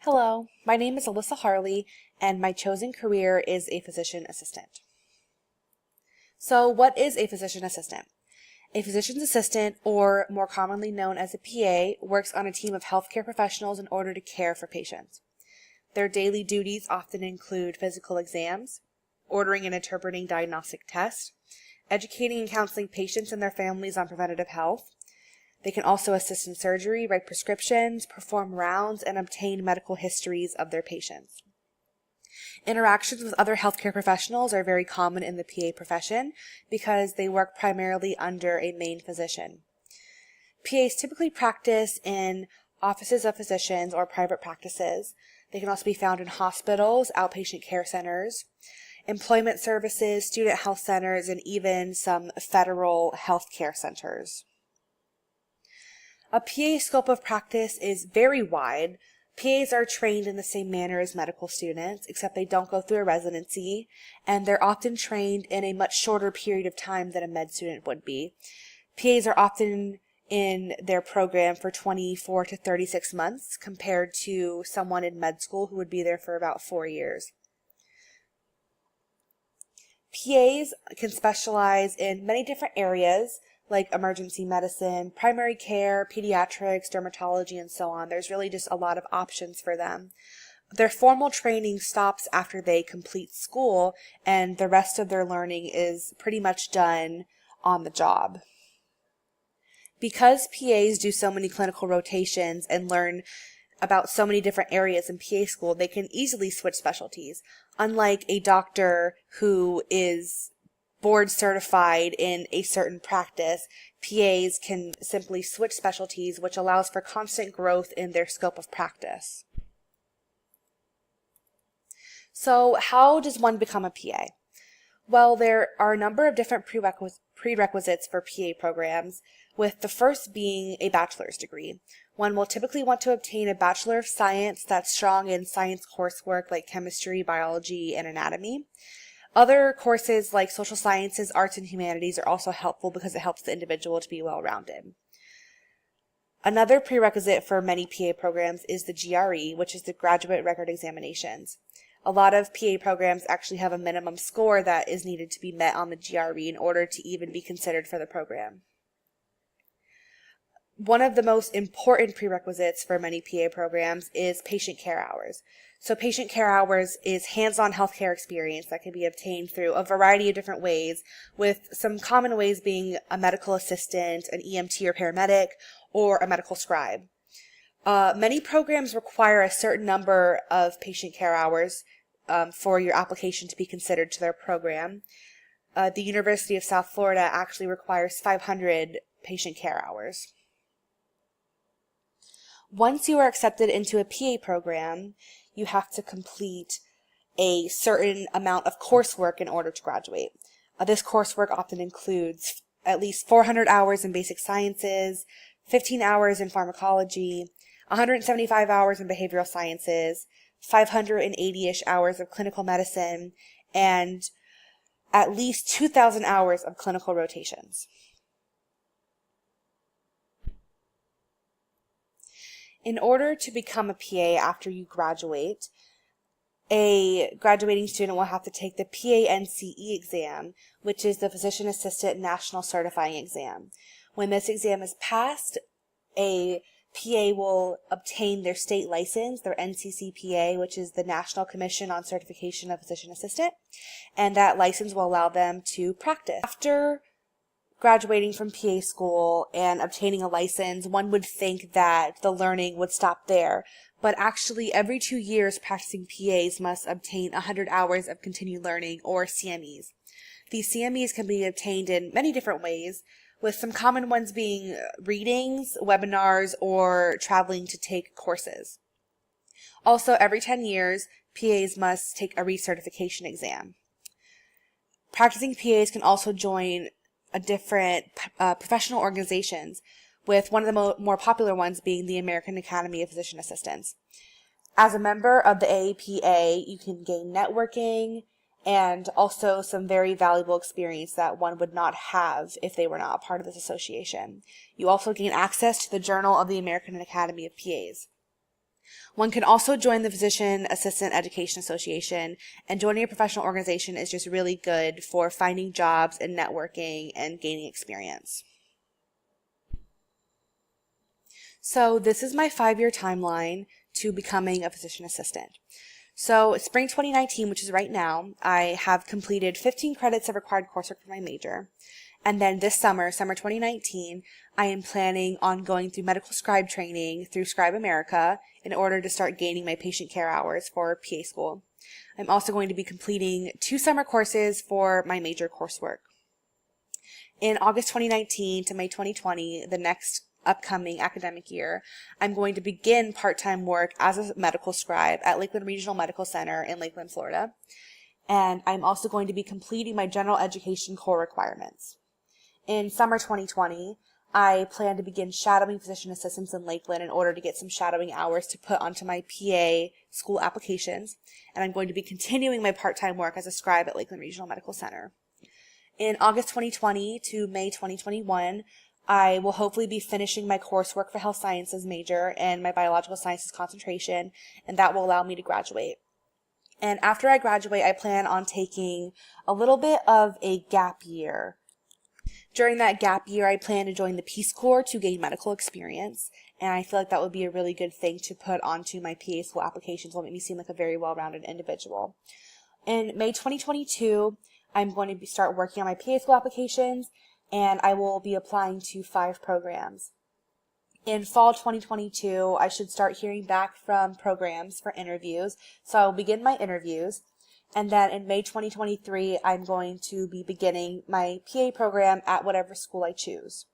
Hello, my name is Alyssa Harley, and my chosen career is a physician assistant. So what is a physician assistant? A physician's assistant, or more commonly known as a PA, works on a team of healthcare professionals in order to care for patients. Their daily duties often include physical exams, ordering and interpreting diagnostic tests, educating and counseling patients and their families on preventative health. They can also assist in surgery, write prescriptions, perform rounds, and obtain medical histories of their patients. Interactions with other healthcare professionals are very common in the PA profession because they work primarily under a main physician. PAs typically practice in offices of physicians or private practices. They can also be found in hospitals, outpatient care centers, employment services, student health centers, and even some federal healthcare centers. A PA scope of practice is very wide. PAs are trained in the same manner as medical students, except they don't go through a residency, and they're often trained in a much shorter period of time than a med student would be. PAs are often in their program for 24 to 36 months, compared to someone in med school who would be there for about 4 years. PAs can specialize in many different areas, like emergency medicine, primary care, pediatrics, dermatology, and so on. There's really just a lot of options for them. Their formal training stops after they complete school, and the rest of their learning is pretty much done on the job. Because PAs do so many clinical rotations and learn about so many different areas in PA school, they can easily switch specialties. Unlike a doctor who is board certified in a certain practice, PAs can simply switch specialties, which allows for constant growth in their scope of practice. So how does one become a PA? Well, there are a number of different prerequisites for PA programs, with the first being a bachelor's degree. One will typically want to obtain a Bachelor of Science that's strong in science coursework like chemistry, biology, and anatomy. Other courses like social sciences, arts, and humanities are also helpful because it helps the individual to be well-rounded. Another prerequisite for many PA programs is the GRE, which is the Graduate Record Examinations. A lot of PA programs actually have a minimum score that is needed to be met on the GRE in order to even be considered for the program. One of the most important prerequisites for many PA programs is patient care hours. So patient care hours is hands-on healthcare experience that can be obtained through a variety of different ways, with some common ways being a medical assistant, an EMT or paramedic, or a medical scribe. Many programs require a certain number of patient care hours for your application to be considered to their program. The University of South Florida actually requires 500 patient care hours. Once you are accepted into a PA program, you have to complete a certain amount of coursework in order to graduate. This coursework often includes at least 400 hours in basic sciences, 15 hours in pharmacology, 175 hours in behavioral sciences, 580-ish hours of clinical medicine, and at least 2,000 hours of clinical rotations. In order to become a PA after you graduate, a graduating student will have to take the PANCE exam, which is the Physician Assistant National Certifying Exam. When this exam is passed, a PA will obtain their state license, their NCCPA, which is the National Commission on Certification of Physician Assistant, and that license will allow them to practice. After graduating from PA school and obtaining a license, one would think that the learning would stop there. But actually, every 2 years, practicing PAs must obtain 100 hours of continued learning, or CMEs. These CMEs can be obtained in many different ways, with some common ones being readings, webinars, or traveling to take courses. Also, every 10 years, PAs must take a recertification exam. Practicing PAs can also join different professional organizations, with one of the more popular ones being the American Academy of Physician Assistants. As a member of the AAPA, you can gain networking and also some very valuable experience that one would not have if they were not a part of this association. You also gain access to the Journal of the American Academy of PAs. One can also join the Physician Assistant Education Association, and joining a professional organization is just really good for finding jobs and networking and gaining experience. So this is my 5-year timeline to becoming a physician assistant. So spring 2019, which is right now, I have completed 15 credits of required coursework for my major. And then this summer 2019, I am planning on going through medical scribe training through Scribe America in order to start gaining my patient care hours for PA school. I'm also going to be completing 2 summer courses for my major coursework. In August 2019 to May 2020, the next upcoming academic year, I'm going to begin part-time work as a medical scribe at Lakeland Regional Medical Center in Lakeland, Florida. And I'm also going to be completing my general education core requirements. In summer 2020, I plan to begin shadowing physician assistants in Lakeland in order to get some shadowing hours to put onto my PA school applications, and I'm going to be continuing my part-time work as a scribe at Lakeland Regional Medical Center. In August 2020 to May 2021, I will hopefully be finishing my coursework for health sciences major and my biological sciences concentration, and that will allow me to graduate. And after I graduate, I plan on taking a little bit of a gap year. During that gap year, I plan to join the Peace Corps to gain medical experience, and I feel like that would be a really good thing to put onto my PA school applications. Will make me seem like a very well-rounded individual. In May 2022, I'm going to start working on my PA school applications, and I will be applying to 5 programs. In fall 2022, I should start hearing back from programs for interviews, so I will begin my interviews. And then in May 2023, I'm going to be beginning my PA program at whatever school I choose.